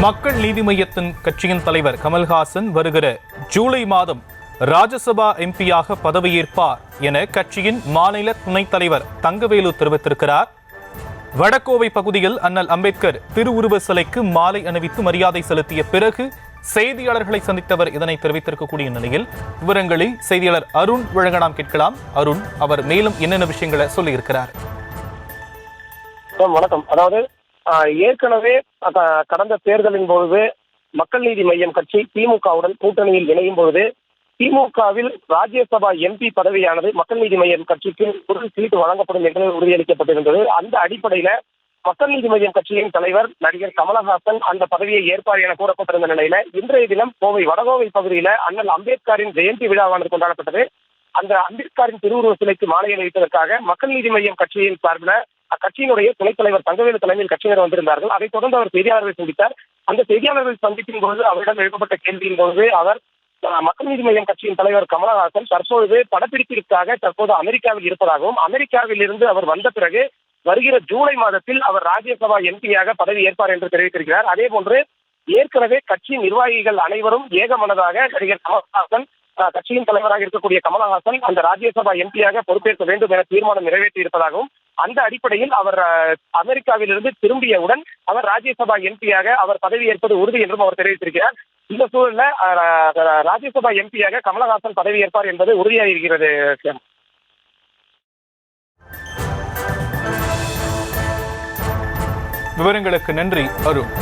மக்கள் நீதி மய்யத்தின் கட்சியின் தலைவர் கமல்ஹாசன் வருகிற ஜூலை மாதம் ராஜ்யசபா எம்பியாக பதவியேற்பார் என கட்சியின் மாநில துணைத் தலைவர் தங்கவேலு தெரிவித்திருக்கிறார். வடகோவை பகுதியில் அண்ணல் அம்பேத்கர் திருவுருவ சிலைக்கு மாலை அணிவித்து மரியாதை செலுத்திய பிறகு செய்தியாளர்களை சந்தித்தவர் இதனை தெரிவித்திருக்கக்கூடிய நிலையில் விவரங்களை செய்தியாளர் அருண் வழங்க நாம் கேட்கலாம். அருண், அவர் மேலும் என்னென்ன விஷயங்களை சொல்லியிருக்கிறார்? வணக்கம். அதாவது ஏற்கனவே கடந்த தேர்தலின் பொழுது மக்கள் நீதி மய்யம் கட்சி திமுகவுடன் கூட்டணியில் இணையும் பொழுது திமுகவில் ராஜ்யசபா எம்பி பதவியானது மக்கள் நீதி மய்யம் கட்சிக்கு ஒரு சீட்டு வழங்கப்படும் என்று உறுதியளிக்கப்பட்டிருந்தது. அந்த அடிப்படையில மக்கள் நீதி மய்யம் கட்சியின் தலைவர் நடிகர் கமலஹாசன் அந்த பதவியை ஏற்பார் என கூறப்பட்டிருந்த நிலையில இன்றைய தினம் வடகோவை பகுதியில அண்ணல் அம்பேத்கரின் ஜெயந்தி விழாவானது கொண்டாடப்பட்டது. அந்த அம்பேத்கரின் திருவுருவ சிலைக்கு மாலை அணிவிப்பதற்காக மக்கள் நீதி மய்யம் கட்சியின் சார்பில் அக்கட்சியினுடைய துணைத் தலைவர் தங்கவேலு தலைமையில் கட்சியினர் வந்திருந்தார்கள். அதைத் தொடர்ந்து அவர் செய்தியாளர்களை சந்தித்தார். அந்த செய்தியாளர்கள் சந்திப்பின் போது அவரிடம் எழுப்பப்பட்ட கேள்வியின் போது அவர் மக்கள் நீதி மய்யம் கட்சியின் தலைவர் கமலஹாசன் தற்பொழுது படப்பிடிப்பிற்காக தற்போது அமெரிக்காவில் இருப்பதாகவும், அமெரிக்காவில் இருந்து அவர் வந்த பிறகு வருகிற ஜூலை மாதத்தில் அவர் ராஜ்யசபா எம்பியாக பதவி ஏற்பார் என்று தெரிவித்திருக்கிறார். அதே போன்று ஏற்கனவே கட்சி நிர்வாகிகள் அனைவரும் ஏகமனதாக நடிகர் கமலஹாசன் கட்சியின் தலைவராக இருக்கக்கூடிய கமலஹாசன் அந்த ராஜ்யசபா எம்பியாக பொறுப்பேற்க வேண்டும் என தீர்மானம் நிறைவேற்றி இருப்பதாகவும், அந்த அடிப்படையில் அவர் அமெரிக்காவில் இருந்து திரும்பியவுடன் அவர் ராஜ்யசபா எம்பியாக அவர் பதவி ஏற்பது உறுதி என்றும் அவர் தெரிவித்திருக்கிறார். இந்த சூழல்ல ராஜ்யசபா எம்பியாக கமலஹாசன் பதவி ஏற்பார் என்பது உறுதியாகிறது. விவரங்களுக்கு நன்றி அருண்.